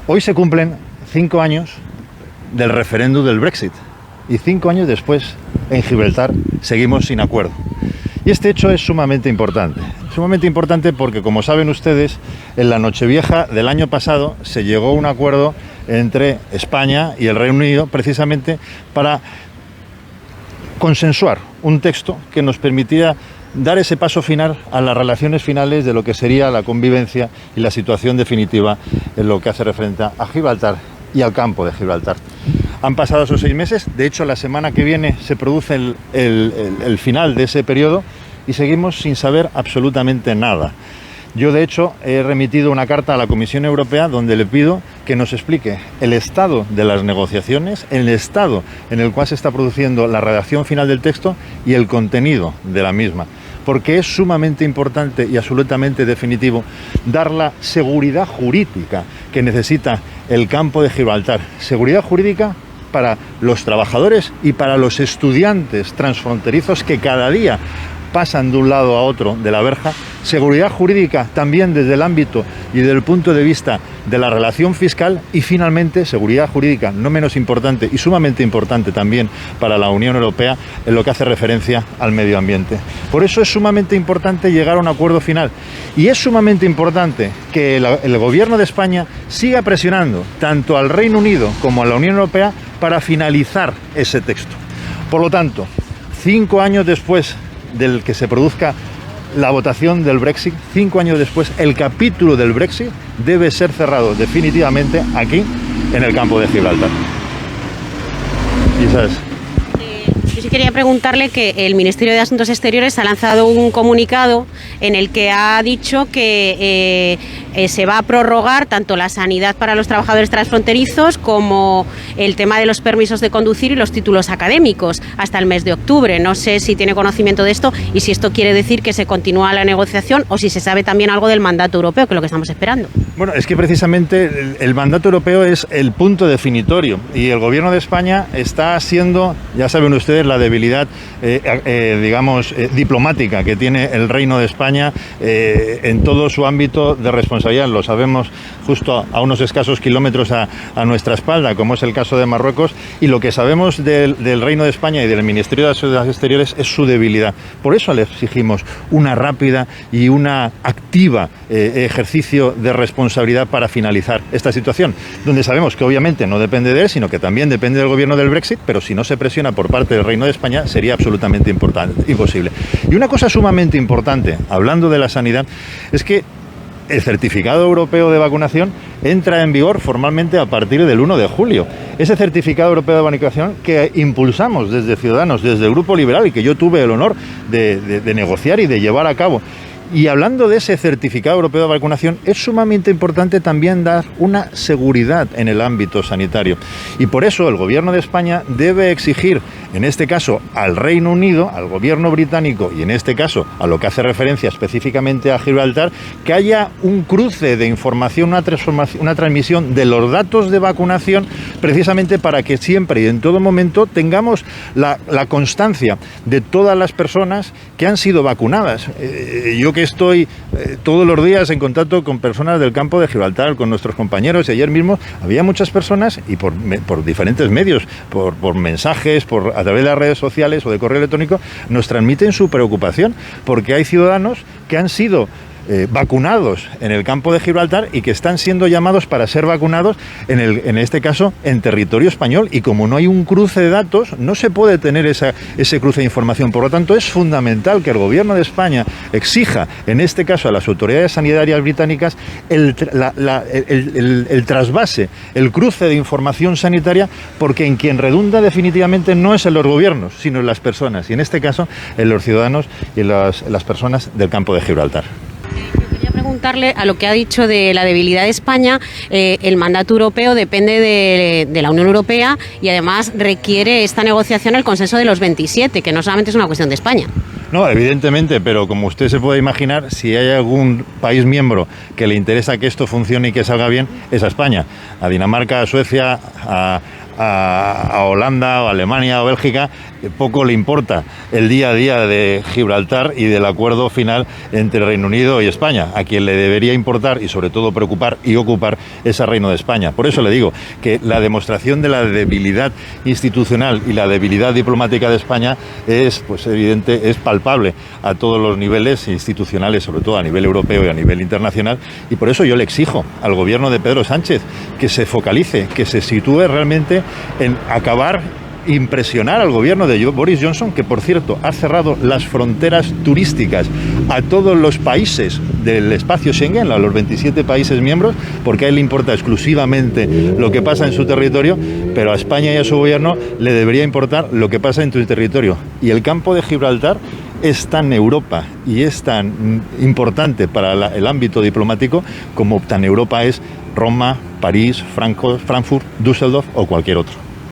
Hoy se cumplen 5 años del referéndum del Brexit y 5 años después en Gibraltar seguimos sin acuerdo. Y este hecho es sumamente importante porque, como saben ustedes, en la Nochevieja del año pasado se llegó a un acuerdo entre España y el Reino Unido precisamente para consensuar un texto que nos permitía dar ese paso final a las relaciones finales de lo que sería la convivencia y la situación definitiva en lo que hace referencia a Gibraltar y al campo de Gibraltar. Han pasado esos 6 meses, de hecho la semana que viene se produce el final de ese periodo y seguimos sin saber absolutamente nada. Yo, de hecho, he remitido una carta a la Comisión Europea donde le pido que nos explique el estado de las negociaciones, el estado en el cual se está produciendo la redacción final del texto y el contenido de la misma. Porque es sumamente importante y absolutamente definitivo dar la seguridad jurídica que necesita el campo de Gibraltar. Seguridad jurídica para los trabajadores y para los estudiantes transfronterizos que cada día pasan de un lado a otro de la verja. Seguridad jurídica también desde el ámbito y desde el punto de vista de la relación fiscal y, finalmente, seguridad jurídica no menos importante y sumamente importante también para la Unión Europea en lo que hace referencia al medio ambiente. Por eso es sumamente importante llegar a un acuerdo final y es sumamente importante que el Gobierno de España siga presionando tanto al Reino Unido como a la Unión Europea para finalizar ese texto. Por lo tanto, 5 años después del que se produzca la votación del Brexit, 5 años después, el capítulo del Brexit debe ser cerrado definitivamente aquí, en el campo de Gibraltar. ¿Y sabes? Yo sí quería preguntarle que el Ministerio de Asuntos Exteriores ha lanzado un comunicado en el que ha dicho que se va a prorrogar tanto la sanidad para los trabajadores transfronterizos como el tema de los permisos de conducir y los títulos académicos hasta el mes de octubre. No sé si tiene conocimiento de esto y si esto quiere decir que se continúa la negociación o si se sabe también algo del mandato europeo, que es lo que estamos esperando. Bueno, es que precisamente el mandato europeo es el punto definitorio y el Gobierno de España está siendo, ya saben ustedes, la debilidad, diplomática que tiene el Reino de España en todo su ámbito de responsabilidad. Lo sabemos justo a unos escasos kilómetros a nuestra espalda, como es el caso de Marruecos, y lo que sabemos del Reino de España y del Ministerio de Asuntos Exteriores es su debilidad. Por eso le exigimos una rápida y una activa ejercicio de responsabilidad para finalizar esta situación, donde sabemos que obviamente no depende de él, sino que también depende del gobierno del Brexit, pero si no se presiona por parte del Reino de España sería absolutamente imposible. Y una cosa sumamente importante, hablando de la sanidad, es que el certificado europeo de vacunación entra en vigor formalmente a partir del 1 de julio. Ese certificado europeo de vacunación que impulsamos desde Ciudadanos, desde el Grupo Liberal, y que yo tuve el honor de negociar y de llevar a cabo. Y hablando de ese certificado europeo de vacunación, es sumamente importante también dar una seguridad en el ámbito sanitario. Y por eso el Gobierno de España debe exigir, en este caso al Reino Unido, al Gobierno británico y en este caso a lo que hace referencia específicamente a Gibraltar, que haya un cruce de información, una transmisión de los datos de vacunación, precisamente para que siempre y en todo momento tengamos la constancia de todas las personas que han sido vacunadas. Yo que estoy todos los días en contacto con personas del campo de Gibraltar, con nuestros compañeros, y ayer mismo había muchas personas, y por diferentes medios, por mensajes, a través de las redes sociales o de correo electrónico, nos transmiten su preocupación, porque hay ciudadanos que han sido vacunados en el campo de Gibraltar y que están siendo llamados para ser vacunados en este caso en territorio español, y como no hay un cruce de datos no se puede tener ese cruce de información. Por lo tanto, es fundamental que el Gobierno de España exija en este caso a las autoridades sanitarias británicas el trasvase, el cruce de información sanitaria, porque en quien redunda definitivamente no es en los gobiernos, sino en las personas, y en este caso en los ciudadanos y las personas del campo de Gibraltar. Quería preguntarle a lo que ha dicho de la debilidad de España. El mandato europeo depende de la Unión Europea y además requiere esta negociación el consenso de los 27, que no solamente es una cuestión de España. No, evidentemente, pero como usted se puede imaginar, si hay algún país miembro que le interesa que esto funcione y que salga bien, es a España. A Dinamarca, a Suecia, a Holanda o Alemania o Bélgica poco le importa el día a día de Gibraltar y del acuerdo final entre Reino Unido y España. A quien le debería importar y sobre todo preocupar y ocupar es al Reino de España. Por eso le digo que la demostración de la debilidad institucional y la debilidad diplomática de España es pues evidente, es palpable a todos los niveles institucionales, sobre todo a nivel europeo y a nivel internacional, y por eso yo le exijo al gobierno de Pedro Sánchez que se focalice, que se sitúe realmente en acabar, impresionar al gobierno de Boris Johnson, que por cierto ha cerrado las fronteras turísticas a todos los países del espacio Schengen, a los 27 países miembros, porque a él le importa exclusivamente lo que pasa en su territorio, pero a España y a su gobierno le debería importar lo que pasa en tu territorio. Y el campo de Gibraltar es tan Europa y es tan importante para el ámbito diplomático como tan Europa es Roma, París, Frankfurt, Düsseldorf o cualquier otro.